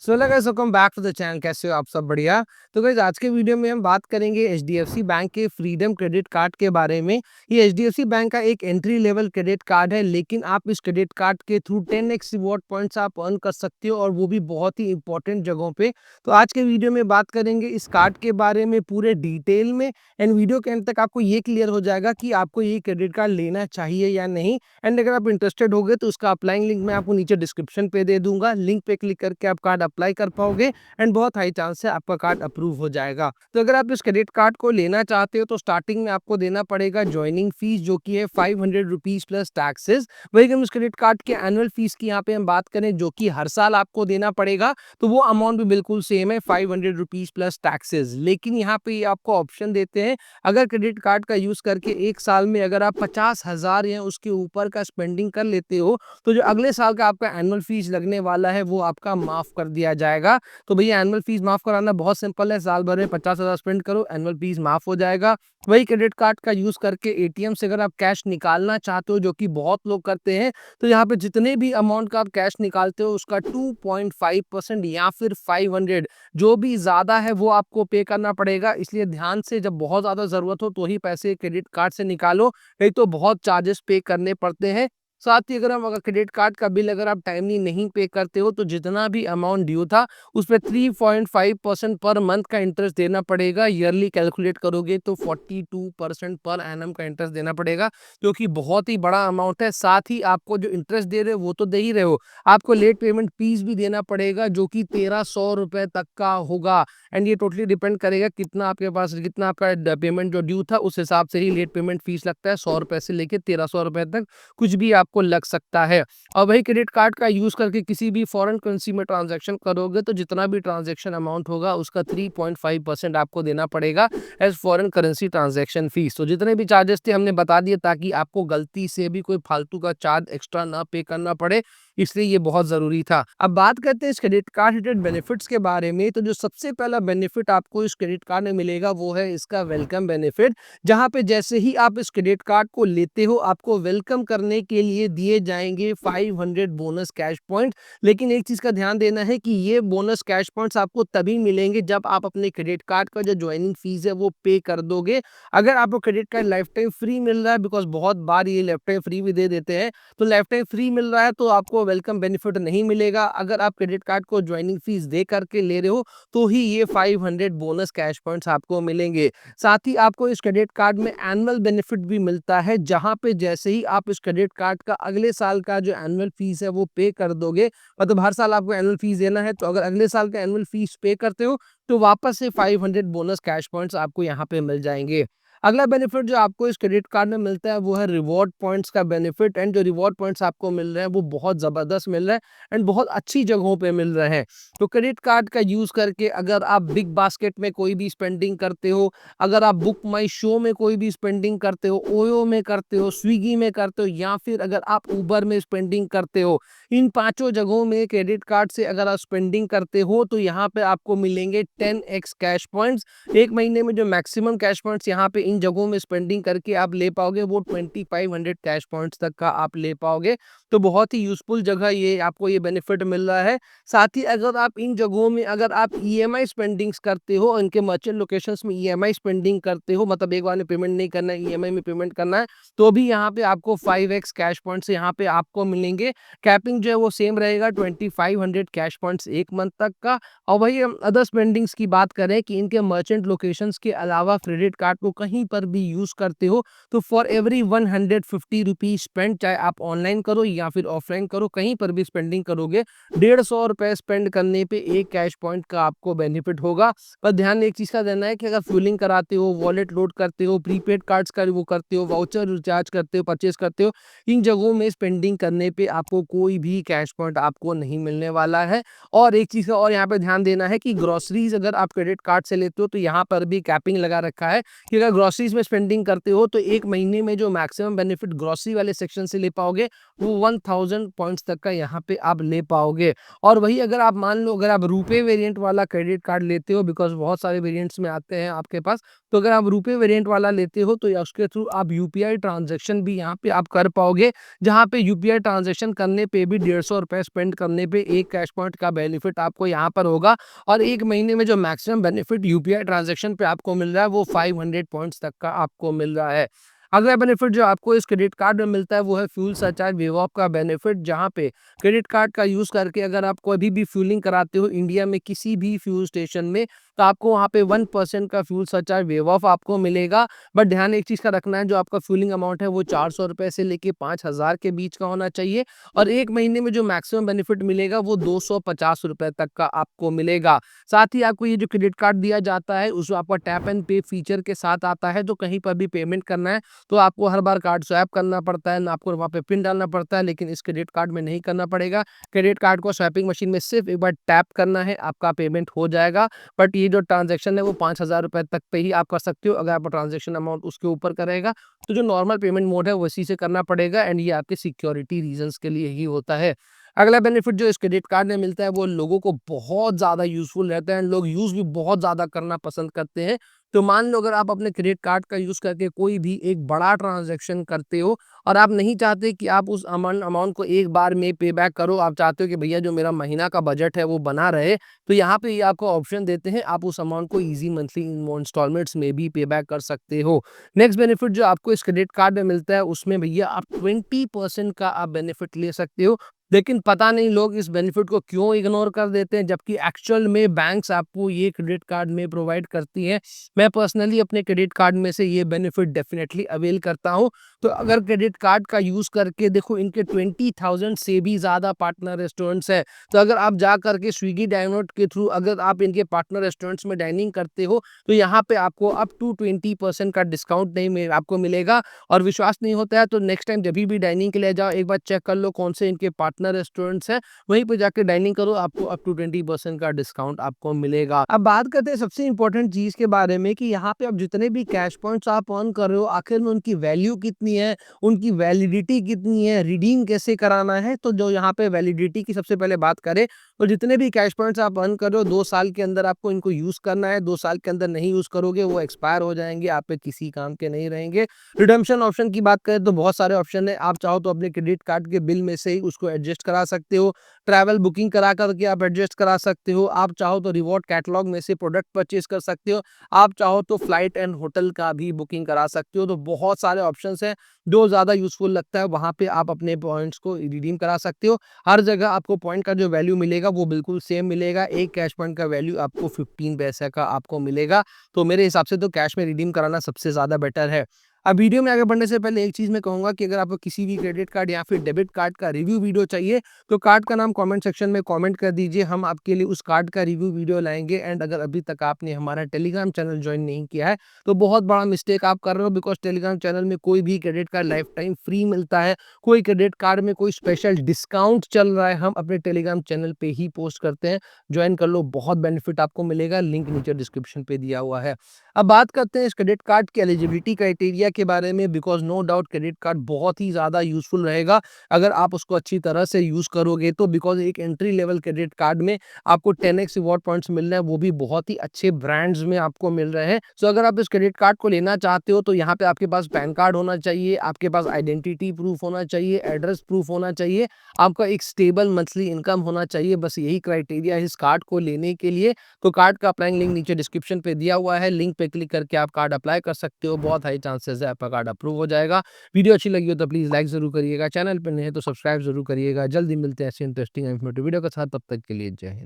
So guys welcome back to the channel. कैसे हो आप सब? बढ़िया। तो गाइस आज के वीडियो में हम बात करेंगे एचडीएफसी बैंक के फ्रीडम क्रेडिट कार्ड के बारे में। ये एचडीएफसी बैंक का एक एंट्री लेवल क्रेडिट कार्ड है, लेकिन आप इस क्रेडिट कार्ड के थ्रू 10x रिवॉर्ड पॉइंट्स आप अर्न कर सकते हो, और वो भी बहुत ही इंपॉर्टेंट जगहों पे। तो आज के वीडियो में बात करेंगे इस कार्ड के बारे में पूरे डिटेल में। एंड वीडियो के अंत तक आपको ये क्लियर हो जाएगा कि आपको ये क्रेडिट कार्ड लेना चाहिए या नहीं। एंड अगर आप इंटरेस्टेड होगे तो उसका अप्लाइंग लिंक मैं आपको नीचे डिस्क्रिप्शन पे दे दूंगा। लिंक पे क्लिक करके आप कार्ड अप्लाई कर पाओगे एंड बहुत हाई चांस है आपका कार्ड अप्रूव हो जाएगा। तो अगर आप इस क्रेडिट कार्ड को लेना चाहते हो तो स्टार्टिंग में आपको देना पड़ेगा ज्वाइनिंग फीस, जो कि है 500 रुपीज प्लस टैक्सेस। वही हम इस क्रेडिट कार्ड के एनुअल फीस की यहाँ पे हम बात करें, जो कि हर साल आपको देना पड़ेगा, तो वो अमाउंट भी बिल्कुल सेम है, 500 रुपीज प्लस टैक्सेस। लेकिन यहाँ पे ये आपको ऑप्शन देते हैं, अगर क्रेडिट कार्ड का यूज करके एक साल में अगर आप 50,000 या उसके ऊपर का स्पेंडिंग कर लेते हो, तो जो अगले साल का आपका एनुअल फीस लगने वाला है वो आपका माफ कर दिया जाएगा। तो भैया एनुअल फीस माफ कराना बहुत सिंपल है, साल भर में 50,000 स्पेंड करो, एनुअल फीस माफ हो जाएगा। वही क्रेडिट कार्ड का यूज करके एटीएम से अगर आप कैश निकालना चाहते हो, जो कि बहुत लोग करते हैं, तो यहाँ पे जितने भी अमाउंट का आप कैश निकालते हो उसका 2.5% या फिर 500, जो भी ज्यादा है वो आपको पे करना पड़ेगा। इसलिए ध्यान से, जब बहुत ज्यादा जरूरत हो तो ही पैसे क्रेडिट कार्ड से निकालो, नहीं तो बहुत चार्जेस पे करने पड़ते हैं। साथ ही अगर क्रेडिट कार्ड का बिल अगर आप टाइमली नहीं पे करते हो, तो जितना भी अमाउंट ड्यू था उस पर 3.5% पर मंथ का इंटरेस्ट देना पड़ेगा। ईयरली कैलकुलेट करोगे तो 42% पर एनम का इंटरेस्ट देना पड़ेगा, जो कि बहुत ही बड़ा अमाउंट है। साथ ही आपको जो इंटरेस्ट दे रहे हो वो तो दे ही रहे हो, आपको लेट पेमेंट फीस भी देना पड़ेगा, जो कि 1300 रुपए तक का होगा। एंड ये टोटली डिपेंड करेगा कितना आपका पेमेंट जो ड्यू था, उस हिसाब से ही लेट पेमेंट फीस लगता है। 100 रुपए से लेके 1300 रुपए तक कुछ भी आपको लग सकता है। और वही क्रेडिट कार्ड का यूज करके किसी भी फॉरेन करेंसी में ट्रांजैक्शन करोगे, तो जितना भी ट्रांजैक्शन अमाउंट होगा उसका 3.5% आपको देना पड़ेगा as foreign currency transaction fees. तो जितने भी चार्जेस थे हमने बता दिए, ताकि आपको गलती से भी कोई फालतू का चार्ज एक्स्ट्रा ना पे करना पड़े, इसलिए ये बहुत जरूरी था। अब बात करते हैं इस क्रेडिट कार्ड रिलेटेड बेनिफिट्स के बारे में। तो जो सबसे पहला बेनिफिट आपको इस क्रेडिट कार्ड में मिलेगा वो है इसका वेलकम बेनिफिट, जहां पे जैसे ही आप इस क्रेडिट कार्ड को लेते हो, आपको वेलकम करने के लिए दिए जाएंगे 500 बोनस कैश पॉइंट। लेकिन एक चीज का ध्यान देना है कि ये बोनस कैश पॉइंट्स आपको तभी मिलेंगे जब आप अपने क्रेडिट कार्ड का जो ज्वाइनिंग फीस है वो पे कर दोगे। अगर आपको credit card lifetime free मिल रहा है, बिकॉज बहुत बार ये लाइफ टाइम फ्री भी दे देते हैं, तो लाइफ टाइम फ्री मिल रहा है तो आपको वेलकम बेनिफिट नहीं मिलेगा। अगर आप क्रेडिट कार्ड को ज्वाइनिंग फीस दे करके ले रहे हो, तो ही ये 500 बोनस कैश पॉइंट्स आपको मिलेंगे। साथ ही आपको इस क्रेडिट कार्ड में एनुअल बेनिफिट भी मिलता है, जहां पे जैसे ही आप इस क्रेडिट कार्ड का अगले साल का जो एनुअल फीस है वो पे कर दोगे, मतलब हर साल आपको एनुअल फीस देना है, तो अगर अगले साल का एनुअल फीस पे करते हो तो वापस से 500 बोनस कैश पॉइंट्स आपको यहाँ पे मिल जाएंगे। अगला बेनिफिट जो आपको इस क्रेडिट कार्ड में मिलता है वो है रिवॉर्ड पॉइंट्स का बेनिफिट। एंड जो रिवॉर्ड पॉइंट्स आपको मिल रहे हैं वो बहुत जबरदस्त मिल रहे हैं एंड बहुत अच्छी जगहों पे मिल रहे हैं। तो क्रेडिट कार्ड का यूज करके अगर आप बिग बास्केट में कोई भी स्पेंडिंग करते हो, अगर आप बुक माई शो में कोई भी स्पेंडिंग करते हो, ओयो में करते हो, स्विगी में करते हो, या फिर अगर आप उबर में स्पेंडिंग करते हो, इन पांचों जगहों में क्रेडिट कार्ड से अगर आप स्पेंडिंग करते हो, तो यहाँ पे आपको मिलेंगे 10x कैश पॉइंट्स। एक महीने में जो मैक्सिमम कैश पॉइंट्स यहाँ पे इन जगहों में स्पेंडिंग करके आप ले पाओगे, वो 2500 कैश पॉइंट्स तक का आप ले पाओगे। तो बहुत ही यूजफुल जगह ये आपको ये बेनिफिट मिल रहा है। साथ ही अगर आप इन जगहों में अगर आप ईएमआई स्पेंडिंग्स करते हो, इनके मर्चेंट लोकेशंस में ईएमआई स्पेंडिंग करते हो, मतलब एक बार में पेमेंट नहीं करना है, ईएमआई में पेमेंट करना है, तो भी यहाँ पे आपको 5x कैश पॉइंट्स यहाँ पे आपको मिलेंगे। कैपिंग जो है वो सेम रहेगा, 2500 कैश पॉइंट्स एक मंथ तक का। और वही हम अदर स्पेंडिंग्स की बात करें कि इनके मर्चेंट लोकेशंस के अलावा क्रेडिट कार्ड को कहीं पर भी यूज करते हो, तो फॉर एवरी 150 रुपीज स्पेंड, चाहे आप ऑनलाइन करो या फिर ऑफलाइन करो, कहीं पर भी स्पेंडिंग करोगे, 150 रुपए स्पेंड करने पे एक कैश पॉइंट का आपको बेनिफिट होगा। पर ध्यान एक चीज का देना है कि अगर फ्यूलिंग कराते हो, वॉलेट लोड करते हो, प्रीपेड कार्ड्स का वो करते हो, वाउचर रिचार्ज करते हो, परचेज करते हो, इन जगहों में स्पेंडिंग करने पे आपको कोई भी कैश पॉइंट आपको नहीं मिलने वाला है। और एक चीज का और यहाँ पे ध्यान देना है कि ग्रोसरीज अगर आप क्रेडिट कार्ड से लेते हो, तो यहाँ पर भी कैपिंग लगा रखा है कि अगर ग्रोसरीज में स्पेंडिंग करते हो तो एक महीने में जो मैक्सिमम बेनिफिट ग्रोसरी वाले सेक्शन से ले पाओगे वो 1000 पॉइंट्स तक का यहाँ पे आप ले पाओगे। और वही अगर आप मान लो अगर आप रुपे वेरिएंट वाला क्रेडिट कार्ड लेते हो, बिकॉज बहुत सारे वेरिएंट्स में आते हैं आपके पास, तो अगर आप रुपे वेरिएंट वाला लेते हो तो उसके थ्रू आप यूपीआई ट्रांजेक्शन भी यहाँ पे आप कर पाओगे, जहाँ पे यूपीआई ट्रांजेक्शन करने पे भी 150 रुपए स्पेंड करने पे एक कैश पॉइंट का बेनिफिट आपको यहाँ पर होगा। और एक महीने में जो मैक्सिमम बेनिफिट यूपीआई ट्रांजेक्शन पे आपको मिल रहा है वो 500 पॉइंट्स तक का आपको मिल रहा है। अगला बेनिफिट जो आपको इस क्रेडिट कार्ड में मिलता है वो है फ्यूल सरचार्ज वेव ऑफ का बेनिफिट, जहाँ पे क्रेडिट कार्ड का यूज करके अगर आप कभी भी फ्यूलिंग कराते हो इंडिया में किसी भी फ्यूल स्टेशन में, तो आपको वहाँ पे 1% का फ्यूल सरचार्ज वेव ऑफ आपको मिलेगा। बट ध्यान एक चीज का रखना है, जो आपका फ्यूलिंग अमाउंट है वो 400 रुपए से लेके 5000 के बीच का होना चाहिए। और एक महीने में जो मैक्सिमम बेनिफिट मिलेगा वो 250 रुपए तक का आपको मिलेगा। साथ ही आपको ये जो क्रेडिट कार्ड दिया जाता है उसमें आपका टैप एंड पे फीचर के साथ आता है, तो कहीं पर भी पेमेंट करना है तो आपको हर बार कार्ड स्वैप करना पड़ता है, ना आपको वहाँ पे पिन डालना पड़ता है, लेकिन इस क्रेडिट कार्ड में नहीं करना पड़ेगा। क्रेडिट कार्ड को स्वैपिंग मशीन में सिर्फ एक बार टैप करना है, आपका पेमेंट हो जाएगा। बट ये जो ट्रांजैक्शन है वो 5000 रुपए तक पे ही आप कर सकते हो। अगर आपका ट्रांजैक्शन अमाउंट उसके ऊपर करेगा तो जो नॉर्मल पेमेंट मोड है वैसी से करना पड़ेगा, एंड ये आपके सिक्योरिटी रीजंस के लिए ही होता है। अगला बेनिफिट जो इस क्रेडिट कार्ड में मिलता है वो लोगों को बहुत ज़्यादा यूज़फुल रहता है, लोग यूज़ भी बहुत ज़्यादा करना पसंद करते हैं। तो मान लो अगर आप अपने क्रेडिट कार्ड का यूज़ करके कोई भी एक बड़ा ट्रांज़ैक्शन करते हो और आप नहीं चाहते कि आप उस अमाउंट को एक बार में पे बैक करो, आप चाहते हो कि भैया जो मेरा महीना का बजट है वो बना रहे, तो यहाँ पे ये आपको ऑप्शन देते हैं, आप उस अमाउंट को ईज़ी मंथली इंस्टॉलमेंट्स में भी पे बैक कर सकते हो। नेक्स्ट बेनिफिट जो आपको इस क्रेडिट कार्ड में मिलता है उसमें भैया आप 20% का आप बेनिफिट ले सकते हो। लेकिन पता नहीं लोग इस बेनिफिट को क्यों इग्नोर कर देते हैं, जबकि एक्चुअल में बैंक्स आपको ये क्रेडिट कार्ड में प्रोवाइड करती हैं। मैं पर्सनली अपने क्रेडिट कार्ड में से ये बेनिफिट डेफिनेटली अवेल करता हूँ। तो अगर क्रेडिट कार्ड का यूज़ करके देखो इनके 20,000 से भी ज़्यादा पार्टनर रेस्टोरेंट्स हैं। तो अगर आप जा करके स्विगी डाइनोड के थ्रू अगर आप इनके पार्टनर रेस्टोरेंट्स में डाइनिंग करते हो तो यहाँ पे आपको अप टू 20% का डिस्काउंट नहीं आपको मिलेगा। और विश्वास नहीं होता है तो नेक्स्ट टाइम जब भी डाइनिंग के लिए जाओ एक बार चेक कर लो कौन से इनके पार्टनर रेस्टोरेंट्स हैं, वहीं पे जाके डाइनिंग करो, आपको अप टू 20% का डिस्काउंट आपको मिलेगा। अब बात करते हैं सबसे इंपॉर्टेंट चीज के बारे में कि यहाँ पे आप जितने भी कैश पॉइंट्स आप अर्न कर रहे हो आखिर में उनकी वैल्यू कितनी है, उनकी वैलिडिटी कितनी है, रिडीम कैसे कराना है। तो जो यहाँ पे वैलिडिटी की सबसे पहले बात करें तो जितने भी कैश पॉइंट्स आप अर्न कर रहे हो 2 साल के अंदर आपको इनको यूज करना है। 2 साल के अंदर नहीं यूज करोगे वो एक्सपायर हो जाएंगे, आप पे किसी काम के नहीं रहेंगे। रिडम्पशन ऑप्शन की बात करें तो बहुत सारे ऑप्शन है, आप चाहो तो अपने क्रेडिट कार्ड के बिल में से ही उसको एडजस्ट करा सकते हो, ट्रैवल बुकिंग करा करके आप एडजस्ट करा सकते हो, आप चाहो तो रिवॉर्ड कैटलॉग में से प्रोडक्ट परचेज कर सकते हो, आप चाहो तो फ्लाइट एंड होटल का भी बुकिंग करा सकते हो। तो बहुत सारे ऑप्शंस हैं, जो ज़्यादा यूजफुल लगता है वहाँ पे आप अपने पॉइंट्स को रिडीम करा सकते हो। हर जगह आपको पॉइंट का जो वैल्यू मिलेगा वो बिल्कुल सेम मिलेगा, एक कैश पॉइंट का वैल्यू आपको 15 पैसे का आपको मिलेगा। तो मेरे हिसाब से तो कैश में रिडीम कराना सबसे ज़्यादा बेटर है। अब वीडियो में आगे बढ़ने से पहले एक चीज़ मैं कहूँगा कि अगर आपको किसी भी क्रेडिट कार्ड या फिर डेबिट कार्ड का रिव्यू वीडियो चाहिए तो कार्ड का नाम कमेंट सेक्शन में कमेंट कर दीजिए, हम आपके लिए उस कार्ड का रिव्यू वीडियो लाएंगे। एंड अगर अभी तक आपने हमारा टेलीग्राम चैनल ज्वाइन नहीं किया है तो बहुत बड़ा मिस्टेक आप कर रहे हो, बिकॉज टेलीग्राम चैनल में कोई भी credit card lifetime free मिलता है, कोई क्रेडिट कार्ड में कोई स्पेशल डिस्काउंट चल रहा है, हम अपने टेलीग्राम चैनल पे ही पोस्ट करते हैं। ज्वाइन कर लो, बहुत बेनिफिट आपको मिलेगा, लिंक नीचे डिस्क्रिप्शन पे दिया हुआ है। अब बात करते हैं इस क्रेडिट कार्ड के एलिजिबिलिटी क्राइटेरिया के बारे में, because no doubt credit card बहुत ही ज़्यादा यूजफुल रहेगा अगर आप उसको अच्छी तरह से यूज़ करोगे तो। बिकॉज एक एंट्री लेवल क्रेडिट कार्ड में आपको 10x रिवॉर्ड पॉइंट्स मिल रहे हैं, वो भी बहुत ही अच्छे ब्रांड्स में आपको मिल रहे हैं। सो अगर आप इस क्रेडिट कार्ड को लेना चाहते हो तो यहाँ पे आपके पास पैन कार्ड होना चाहिए, आपके पास आइडेंटिटी प्रूफ होना चाहिए, एड्रेस प्रूफ होना चाहिए, आपका एक स्टेबल मंथली इनकम होना चाहिए। बस यही क्राइटेरिया है इस कार्ड को लेने के लिए। तो कार्ड का अप्लाइंग लिंक नीचे डिस्क्रिप्शन पे दिया हुआ है, लिंक पे क्लिक करके आप कार्ड अप्लाई कर सकते हो, बहुत हाई चांसेस है आपका कार्ड अप्रूव हो जाएगा। वीडियो अच्छी लगी हो तो प्लीज़ लाइक जरूर करिएगा, चैनल पे नए हैं तो सब्सक्राइब जरूर करिएगा। जल्दी मिलते हैं ऐसे इंटरेस्टिंग इन्फॉर्मेटिव वीडियो के साथ, तब तक के लिए जय हिंद।